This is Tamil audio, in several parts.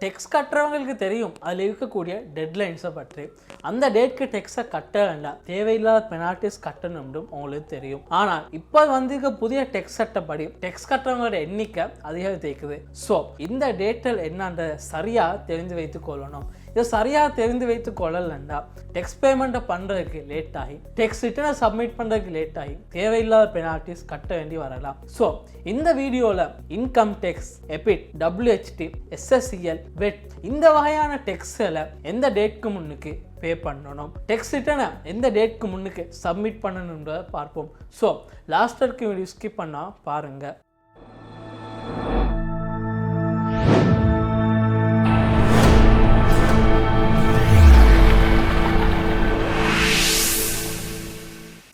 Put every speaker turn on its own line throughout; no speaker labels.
டெக்ஸ் கட்டுறவங்களுக்கு தெரியும் அதில் இருக்கக்கூடிய டெட்லைன்ஸை பற்றி. அந்த டேட்க்கு டெக்ஸை கட்ட வேண்டாம், தேவையில்லாத பெனால்ட்டிஸ் கட்டணும்னு உங்களுக்கு தெரியும். ஆனால் இப்போ வந்திருக்க புதிய டெக்ஸ் சட்டப்படி டெக்ஸ் கட்டுறவங்களோட எண்ணிக்கை அதிகரிக்குது. ஸோ இந்த டேட்டில் என்னன்ற சரியாக தெரிந்து வைத்துக் கொள்ளணும். இதை சரியாக தெரிந்து வைத்துக் கொள்ளலண்டா டெக்ஸ் பேமெண்ட்டை பண்ணுறதுக்கு லேட் ஆகி, டெக்ஸ் ரிட்டனை சப்மிட் பண்ணுறதுக்கு லேட் ஆகி தேவையில்லாத பெனால்ட்டிஸ் கட்ட வேண்டி வரலாம். ஸோ இந்த வீடியோவில் இன்கம் டெக்ஸ், எபிட், WHT, SSCL, வெட் இந்த வகையான டெக்ஸில் எந்த டேட்க்கு முன்னுக்கு பே பண்ணணும், டெக்ஸ் ரிட்டனை எந்த டேட்க்கு முன்னுக்கு சப்மிட் பண்ணணுன்றதை பார்ப்போம். ஸோ லாஸ்ட் வரைக்கும் வீடியோ ஸ்கிப் பண்ணால் பாருங்கள்.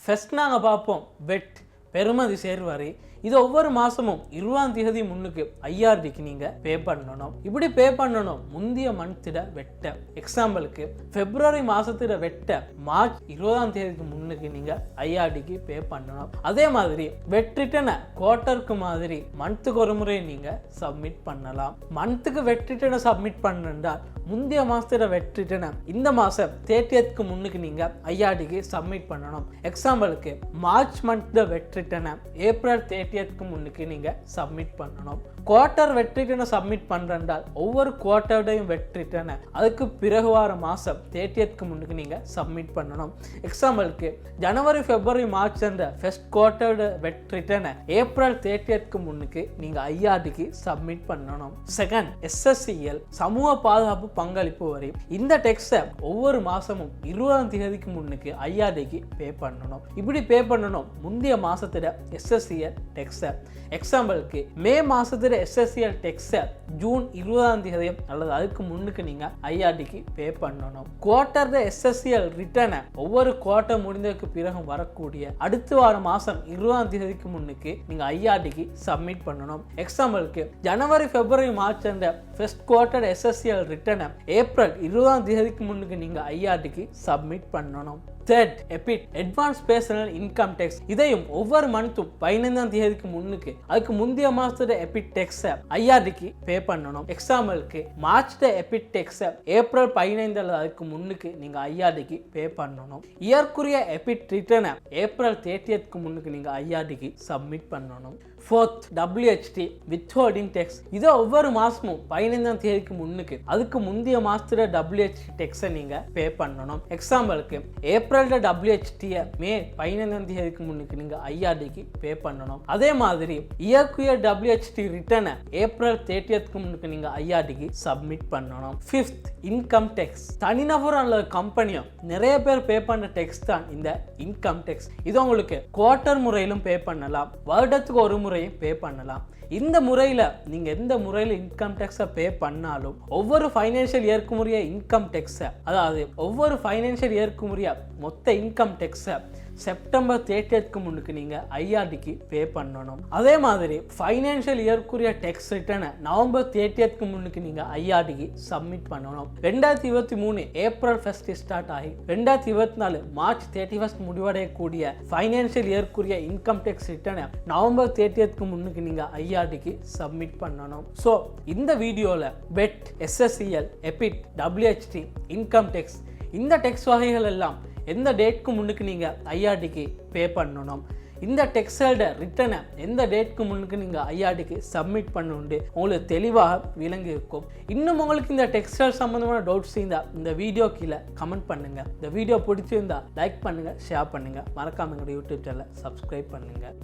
ஃபர்ஸ்ட் நாங்கள் பார்ப்போம் வெட், பெறுமதி சேர்வரி. இது ஒவ்வொரு மாதமும் 20ஆம் தேதி முன்னுக்கு IRDக்கு நீங்கள் பே பண்ணணும். இப்படி பே பண்ணணும் முந்தைய மந்த்திட வெட்ட. எக்ஸாம்பிளுக்கு பிப்ரவரி மாதத்திட வெட்ட மார்ச் 20ஆம் தேதிக்கு முன்னுக்கு நீங்கள் IRDக்கு பே பண்ணணும். அதே மாதிரி வெட் ரிட்டனை குவார்ட்டருக்கு மாதிரி மந்த்துக்கு ஒரு முறை நீங்கள் சப்மிட் பண்ணலாம். மந்த்துக்கு வெட் ரிட்டனை சப்மிட் பண்ணால் முந்தைய மாதத்திட வெட் ரிட்டனை இந்த மாதம் 30க்கு முன்னுக்கு நீங்கள் IRDக்கு சப்மிட் பண்ணணும். எக்ஸாம்பிளுக்கு மார்ச் மந்த் வெட் ரிட்டனை ஏப்ரல் 30க்கு முன்னுக்கு நீங்கள் சப்மிட் பண்ணணும். குவார்ட்டர் வெட் ரிட்டனை சப்மிட் பண்ணுறால் ஒவ்வொரு குவார்ட்டர்டையும் வெட் ரிட்டனை அதுக்கு பிறகு வார மாதம் 30க்கு முன்னுக்கு நீங்கள் சப்மிட் பண்ணணும். எக்ஸாம்பிளுக்கு ஜனவரி, பிப்ரவரி, மார்ச் என்ற ஃபர்ஸ்ட் குவார்ட்டர் வெட் ரிட்டனை ஏப்ரல் 30க்கு முன்னுக்கு நீங்கள் IRDக்கு சப்மிட் பண்ணணும். செகண்ட், SSCL சமூக பாதுகாப்பு பங்களிப்பு வரி. இந்த டெக்ஸை ஒவ்வொரு மாதமும் 20ஆம் தேதிக்கு முன்னுக்கு IRDக்கு பே பண்ணணும். இப்படி பே பண்ணணும் முந்தைய மாதத்திட SSCL டெக்ஸை. எக்ஸாம்பிளுக்கு மே மாதத்தில் SSCL டெக்ஸை ஜூன் 20ஆம் தேதி அல்லது அதுக்கு முன்னுக்கு நீங்கள் IRDக்கு பே பண்ணணும். குவார்ட்டர் SSCL ரிட்டனை ஒவ்வொரு குவார்ட்டர் முடிந்ததுக்கு பிறகு வரக்கூடிய அடுத்த வார மாதம் 20ஆம் தேதிக்கு முன்னுக்கு நீங்கள் IRDக்கு சப்மிட் பண்ணணும். எக்ஸாம்பிளுக்கு ஜனவரி, பிப்ரவரி, மார்ச் என்ற ஃபர்ஸ்ட் குவார்ட்டர் SSCL ரிட்டனை ஏப்ரல் 20ஆம் தேதிக்கு முன்னுக்கு நீங்கள் IRDக்கு சப்மிட் பண்ணணும். தேர்ட், எபிட், அட்வான்ஸ் பர்சனல் இன்கம் டேக்ஸ். இதையும் ஒவ்வொரு மந்த்தும் 15ஆம் தேதிக்கு முன்னுக்கு அதுக்கு முந்தைய மாதத்தோட எபிட் டேக்ஸை IRDக்கு பே பண்ணணும். எக்ஸாம்பிளுக்கு மார்ச் எபிட் டேக்ஸை ஏப்ரல் 15 அல்லது அதுக்கு முன்னுக்கு நீங்கள் IRDக்கு பே பண்ணணும். இயற்குரிய எபிட் ரிட்டனை ஏப்ரல் 30க்கு முன்னுக்கு நீங்கள் IRDக்கு சப்மிட் பண்ணணும். Fourth, WHT, withholding tax. இதை ஒவ்வொரு மாதமும் 15ஆம் தேதிக்கு முன்னுக்கு அதுக்கு முந்தைய மாதத்தோட WHT டேக்ஸை நீங்கள் பே பண்ணணும். எக்ஸாம்பிளுக்கு ஏப்ரல் WHT-யை மே 15ஆம் தேதிக்கு முன்னுக்கு நீங்கள் IRDக்கு பே பண்ணணும். அதே மாதிரி இயற்குரிய WHT ரிட்டனை ஏப்ரல் 30க்கு முன்னுக்கு நீங்கள் IRDக்கு சப்மிட் பண்ணணும். Fifth, income tax. தனிநபர் அல்லது கம்பெனியோ நிறைய பேர் பே பண்ண டேக்ஸ் தான் இந்த இன்கம் டேக்ஸ். இது உங்களுக்கு குவார்ட்டர் முறையிலும் பே பண்ணலாம், வருடத்துக்கு ஒரு முறையும் பே பண்ணலாம். இந்த முறையில் நீங்கள் எந்த முறையில் இன்கம் டேக்ஸை பே பண்ணாலும் ஒவ்வொரு ஃபைனான்ஷியல் இயருக்கு முறைய இன்கம் டேக்ஸை, அதாவது ஒவ்வொரு ஃபைனான்ஷியல் இயருக்கு முறைய மொத்த இன்கம் டேக்ஸை செப்டம்பர் 30க்கு முன்னுக்கு நீங்கள் IRDக்கு பே பண்ணணும். அதே மாதிரி ஃபைனான்ஷியல் இயர்க்குரிய டேக்ஸ் ரிட்டனை நவம்பர் 30க்கு முன்னுக்கு நீங்கள் IRDக்கு சப்மிட் பண்ணணும். 2023 ஏப்ரல் 1 ஸ்டார்ட் ஆகி 2024 மார்ச் 31 முடிவடையக்கூடிய ஃபைனான்ஷியல் இயர்க்குரிய இன்கம் டேக்ஸ் ரிட்டனை நவம்பர் 30க்கு முன்னுக்கு நீங்கள் IRDக்கு சப்மிட் பண்ணணும். ஸோ இந்த வீடியோவில் VAT, SSCL, APIT, WHT, income tax இந்த டேக்ஸ் வகைகள் எல்லாம் எந்த டேட்க்கு முன்னுக்கு நீங்கள் IRDக்கு பே பண்ணணும், இந்த டெக்ஸோட ரிட்டனை எந்த டேட்க்கு முன்னுக்கு நீங்கள் IRDக்கு சப்மிட் பண்ணுண்டு உங்களுக்கு தெளிவாக விளங்கி இருக்கும். இன்னும் உங்களுக்கு இந்த டெக்ஸ்டைல் சம்மந்தமான டவுட்ஸ் இருந்தால் இந்த வீடியோ கீழே கமெண்ட் பண்ணுங்கள். இந்த வீடியோ பிடிச்சிருந்தா லைக் பண்ணுங்கள், ஷேர் பண்ணுங்கள், மறக்காமல் எங்களோட யூடியூப் சேனலை சப்ஸ்கிரைப் பண்ணுங்கள்.